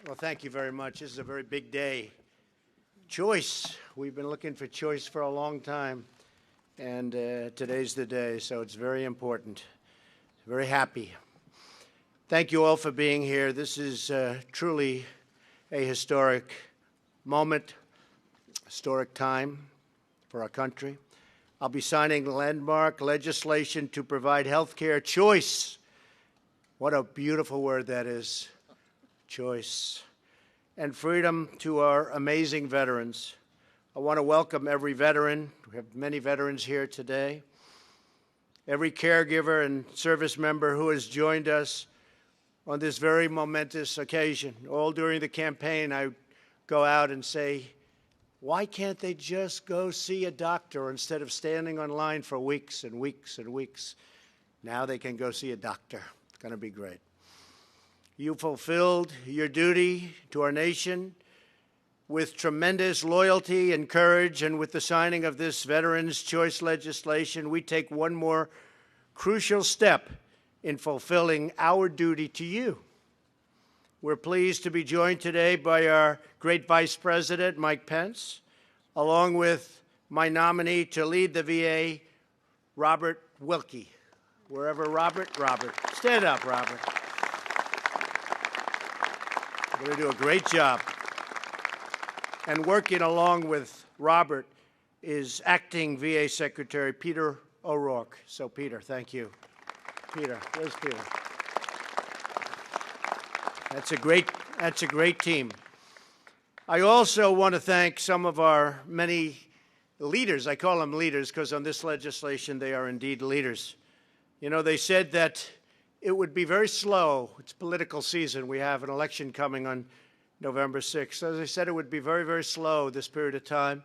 Well, thank you very much. This is a very big day. Choice. We've been looking for choice for a long time, and today's the day, so it's very important. Very happy. Thank you all for being here. This is truly a historic moment, historic time for our country. I'll be signing landmark legislation to provide health care choice. What a beautiful word that is, choice. And freedom to our amazing veterans. I want to welcome every veteran. We have many veterans here today. Every caregiver and service member who has joined us on this very momentous occasion. All during the campaign, I go out and say, why can't they just go see a doctor instead of standing online for weeks and weeks and weeks? Now they can go see a doctor. It's going to be great. You fulfilled your duty to our nation with tremendous loyalty and courage, and with the signing of this Veterans' Choice legislation, we take one more crucial step in fulfilling our duty to you. We're pleased to be joined today by our great Vice President, Mike Pence, along with my nominee to lead the VA, Robert Wilkie. Wherever Robert, stand up, Robert. You're going to do a great job. And working along with Robert is Acting VA Secretary Peter O'Rourke. So, Peter, thank you. Peter, where's Peter? That's a great team. I also want to thank some of our many leaders. I call them leaders because on this legislation they are indeed leaders. You know, they said that it would be very slow. It's political season. We have an election coming on November 6th. As I said, it would be very, very slow this period of time.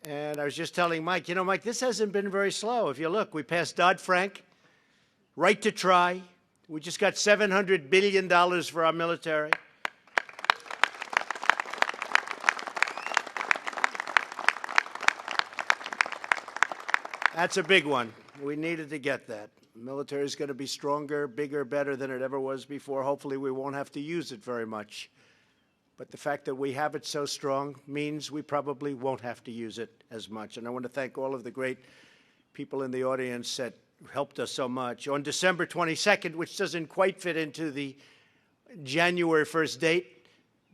And I was just telling Mike, you know, Mike, this hasn't been very slow. If you look, we passed Dodd-Frank, right to try. We just got $700 billion for our military. That's a big one. We needed to get that. The military is going to be stronger, bigger, better than it ever was before. Hopefully, we won't have to use it very much. But the fact that we have it so strong means we probably won't have to use it as much. And I want to thank all of the great people in the audience that helped us so much. On December 22nd, which doesn't quite fit into the January 1st date,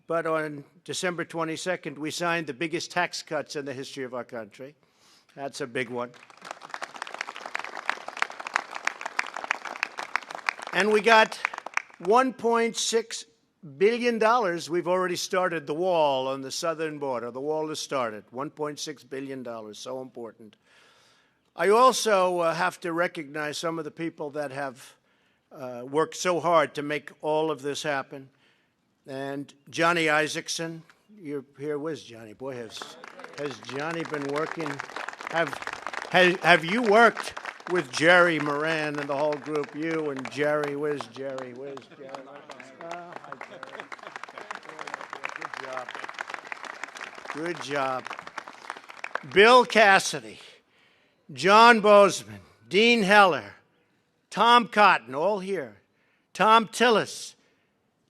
but on December 22nd, we signed the biggest tax cuts in the history of our country. That's a big one. And we got $1.6 billion. We've already started the wall on the southern border. The wall has started. $1.6 billion, so important. I also have to recognize some of the people that have worked so hard to make all of this happen. And Johnny Isaacson, you're here. Where's Johnny? Boy, has Johnny been working? Have you worked with Jerry Moran and the whole group? You and Jerry. Where's Jerry? Where's Jerry? Hi, Jerry. Good job. Good job. Bill Cassidy, John Bozeman, Dean Heller, Tom Cotton, all here, Tom Tillis,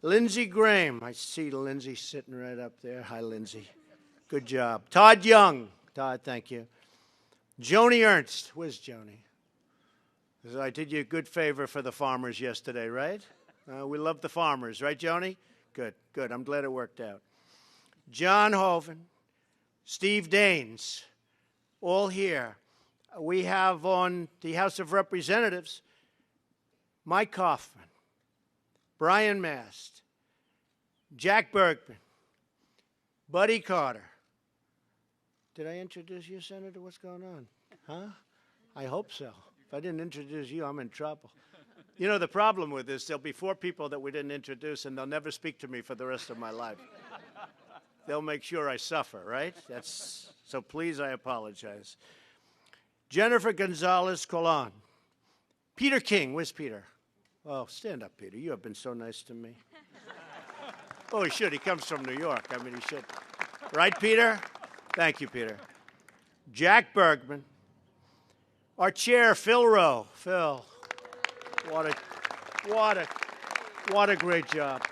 Lindsey Graham. I see Lindsey sitting right up there. Hi, Lindsey. Good job. Todd Young. Todd, thank you. Joni Ernst. Where's Joni? I did you a good favor for the farmers yesterday, right? We love the farmers, right, Joni? Good, good. I'm glad it worked out. John Hoven, Steve Daines, all here. We have on the House of Representatives, Mike Kaufman, Brian Mast, Jack Bergman, Buddy Carter. Did I introduce you, Senator? What's going on? Huh? I hope so. If I didn't introduce you, I'm in trouble. You know, the problem with this, there'll be 4 people that we didn't introduce, and they'll never speak to me for the rest of my life. They'll make sure I suffer, right? So please, I apologize. Jennifer Gonzalez Colon. Peter King. Where's Peter? Oh, stand up, Peter. You have been so nice to me. Oh, he should. He comes from New York. I mean, he should. Right, Peter? Thank you, Peter. Jack Bergman. Our chair, Phil Rowe. Phil, what a great job.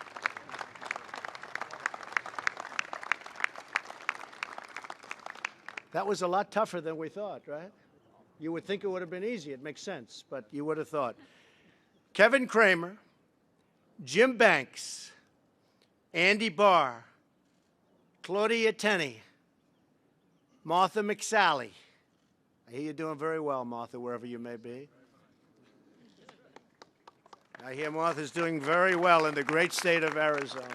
That was a lot tougher than we thought, right? You would think it would have been easy. It makes sense, but you would have thought. Kevin Kramer, Jim Banks, Andy Barr, Claudia Tenney, Martha McSally. I hear you're doing very well, Martha, wherever you may be. I hear Martha's doing very well in the great state of Arizona.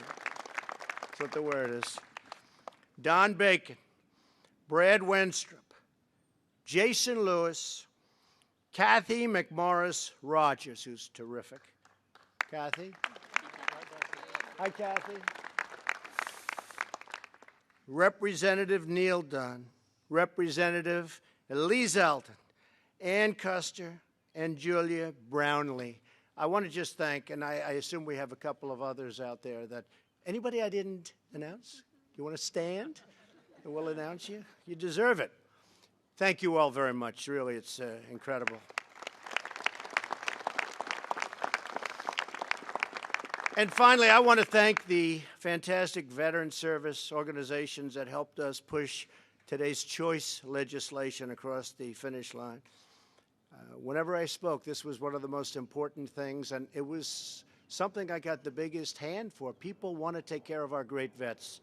That's what the word is. Don Bacon, Brad Wenstrup, Jason Lewis, Kathy McMorris Rogers, who's terrific. Kathy? Hi, Kathy. Representative Neil Dunn, Representative Elise Elton, Ann Custer, and Julia Brownlee. I want to just thank, and I assume we have a couple of others out there that, anybody I didn't announce? You want to stand? And we'll announce you. You deserve it. Thank you all very much. Really, it's incredible. And finally, I want to thank the fantastic veteran service organizations that helped us push today's choice legislation across the finish line. Whenever I spoke, this was one of the most important things, and it was something I got the biggest hand for. People want to take care of our great vets.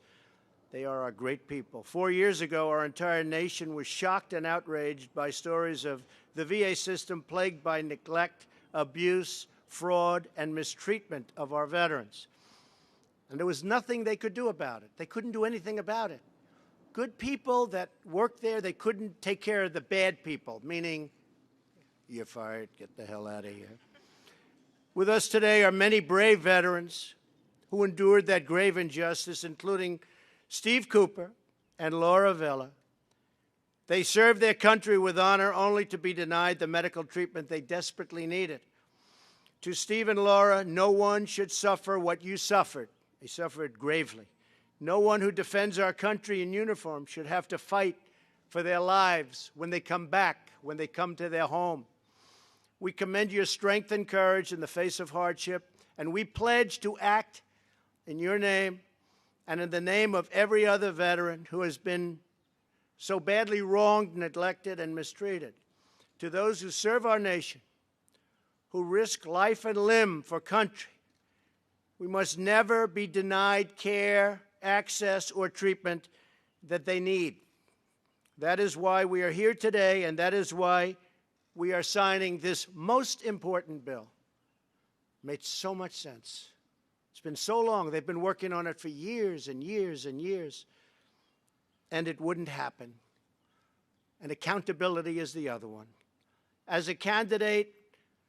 They are our great people. 4 years ago, our entire nation was shocked and outraged by stories of the VA system plagued by neglect, abuse, fraud, and mistreatment of our veterans. And there was nothing they could do about it. They couldn't do anything about it. Good people that worked there, they couldn't take care of the bad people, meaning, you're fired, get the hell out of here. With us today are many brave veterans who endured that grave injustice, including Steve Cooper and Laura Villa. They served their country with honor only to be denied the medical treatment they desperately needed. To Steve and Laura, no one should suffer what you suffered. They suffered gravely. No one who defends our country in uniform should have to fight for their lives when they come back, when they come to their home. We commend your strength and courage in the face of hardship, and we pledge to act in your name and in the name of every other veteran who has been so badly wronged, neglected, and mistreated. To those who serve our nation, who risk life and limb for country, we must never be denied care, access, or treatment that they need. That is why we are here today, and that is why we are signing this most important bill. It made so much sense. It's been so long. They've been working on it for years and years and years, and it wouldn't happen. And accountability is the other one. As a candidate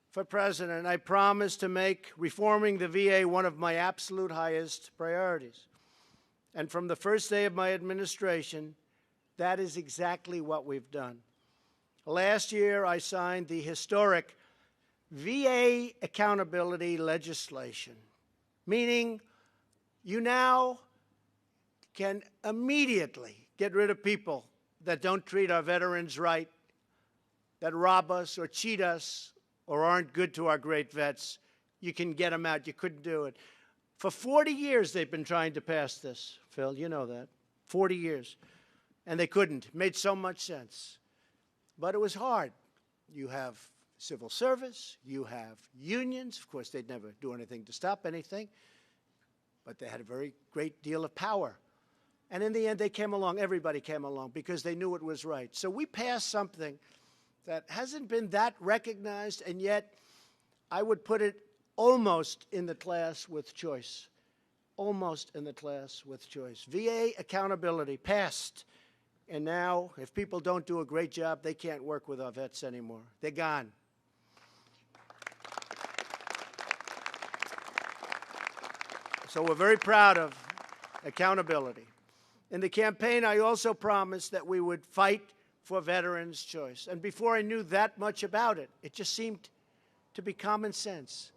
for president, I promise to make reforming the VA one of my absolute highest priorities. And from the first day of my administration, that is exactly what we've done. Last year, I signed the historic VA accountability legislation, meaning you now can immediately get rid of people that don't treat our veterans right, that rob us or cheat us or aren't good to our great vets. You can get them out. You couldn't do it. For 40 years, they've been trying to pass this, Phil. You know that. 40 years. And they couldn't. It made so much sense. But it was hard. You have civil service. You have unions. Of course, they'd never do anything to stop anything. But they had a very great deal of power. And in the end, they came along. Everybody came along because they knew it was right. So we passed something that hasn't been that recognized, and yet I would put it almost in the class with choice. Almost in the class with choice. VA accountability passed. And now, if people don't do a great job, they can't work with our vets anymore. They're gone. So we're very proud of accountability. In the campaign, I also promised that we would fight for veterans' choice. And before I knew that much about it, it just seemed to be common sense.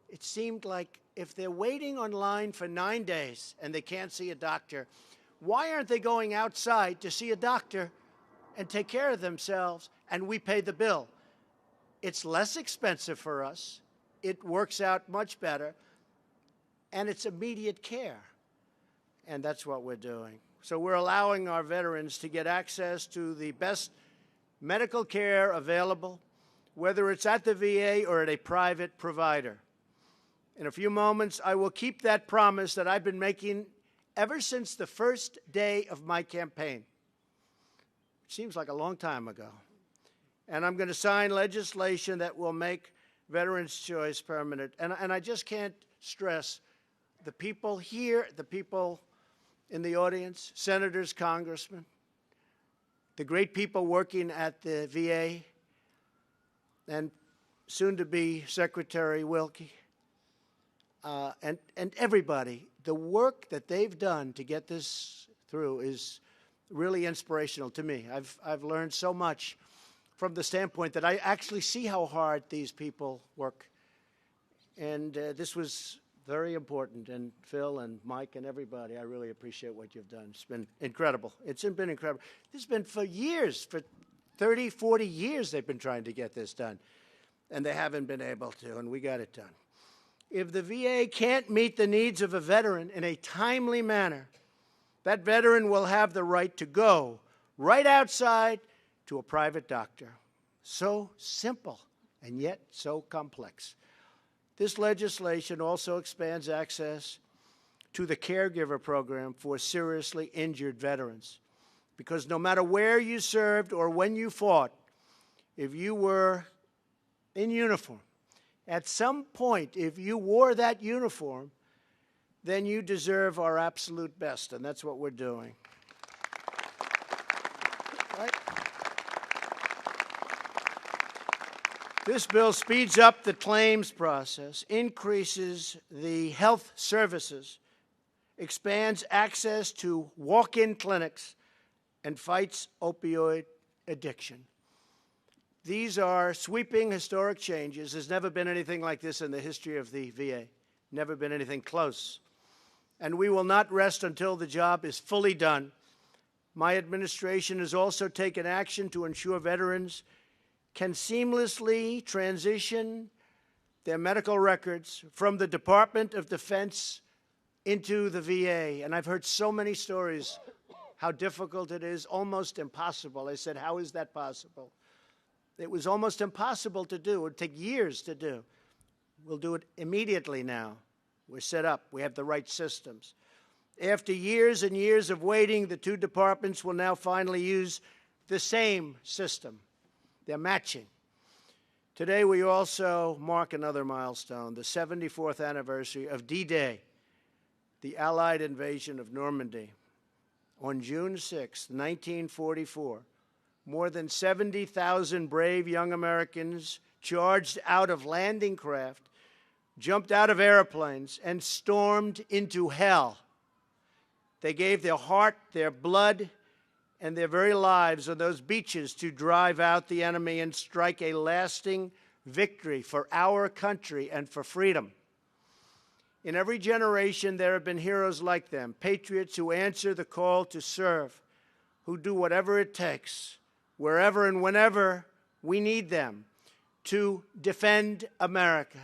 It seemed like if they're waiting online for 9 days and they can't see a doctor, why aren't they going outside to see a doctor and take care of themselves, and we pay the bill? It's less expensive for us. It works out much better, and it's immediate care. And that's what we're doing. So we're allowing our veterans to get access to the best medical care available, whether it's at the VA or at a private provider. In a few moments, I will keep that promise that I've been making ever since the first day of my campaign. It seems like a long time ago. And I'm going to sign legislation that will make Veterans Choice permanent. And I just can't stress the people here, the people in the audience, senators, congressmen, the great people working at the VA, and soon-to-be Secretary Wilkie, and everybody. The work that they've done to get this through is really inspirational to me. I've learned so much from the standpoint that I actually see how hard these people work. And this was very important. And Phil and Mike and everybody, I really appreciate what you've done. It's been incredible. It's been incredible. This has been for years, for 30, 40 years they've been trying to get this done. And they haven't been able to, and we got it done. If the VA can't meet the needs of a veteran in a timely manner, that veteran will have the right to go right outside to a private doctor. So simple and yet so complex. This legislation also expands access to the caregiver program for seriously injured veterans. Because no matter where you served or when you fought, if you were in uniform, at some point, if you wore that uniform, then you deserve our absolute best, and that's what we're doing. Right? This bill speeds up the claims process, increases the health services, expands access to walk-in clinics, and fights opioid addiction. These are sweeping, historic changes. There's never been anything like this in the history of the VA. Never been anything close. And we will not rest until the job is fully done. My administration has also taken action to ensure veterans can seamlessly transition their medical records from the Department of Defense into the VA. And I've heard so many stories how difficult it is, almost impossible. I said, how is that possible? It was almost impossible to do. It would take years to do. We'll do it immediately now. We're set up. We have the right systems. After years and years of waiting, the two departments will now finally use the same system. They're matching. Today, we also mark another milestone, the 74th anniversary of D-Day, the Allied invasion of Normandy. On June 6, 1944, more than 70,000 brave young Americans charged out of landing craft, jumped out of airplanes, and stormed into hell. They gave their heart, their blood, and their very lives on those beaches to drive out the enemy and strike a lasting victory for our country and for freedom. In every generation, there have been heroes like them, patriots who answer the call to serve, who do whatever it takes, wherever and whenever we need them, to defend America.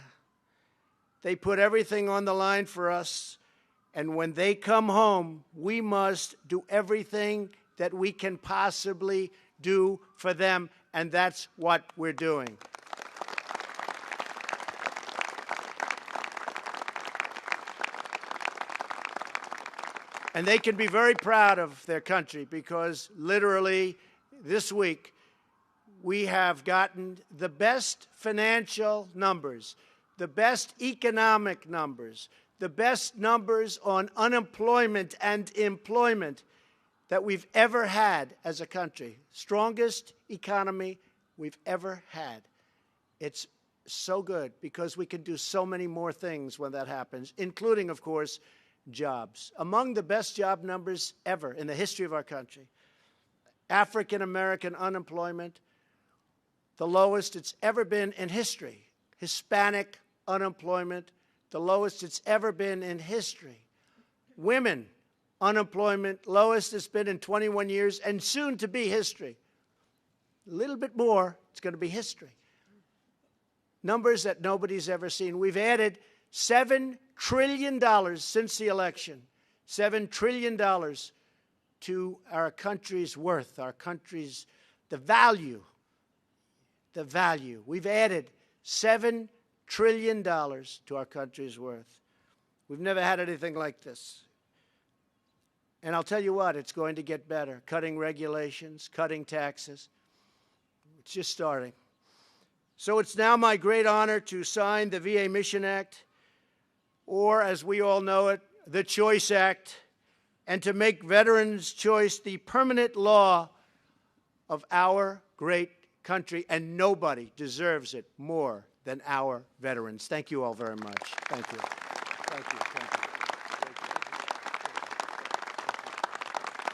They put everything on the line for us, and when they come home, we must do everything that we can possibly do for them, and that's what we're doing. And they can be very proud of their country because literally this week we have gotten the best financial numbers, the best economic numbers, the best numbers on unemployment and employment that we've ever had as a country. Strongest economy we've ever had. It's so good because we can do so many more things when that happens, including, of course, jobs. Among the best job numbers ever in the history of our country. African American unemployment, the lowest it's ever been in history. Hispanic unemployment, the lowest it's ever been in history. Women unemployment, lowest it's been in 21 years, and soon to be history. A little bit more, it's going to be history. Numbers that nobody's ever seen. We've added $7 trillion since the election, $7 trillion to our country's worth, our country's, the value. We've added $7 trillion to our country's worth. We've never had anything like this. And I'll tell you what, it's going to get better. Cutting regulations, cutting taxes. It's just starting. So it's now my great honor to sign the VA Mission Act, or as we all know it, the Choice Act, and to make veterans' choice the permanent law of our great country, and nobody deserves it more than our veterans. Thank you all very much. Thank you. Thank you. Thank you.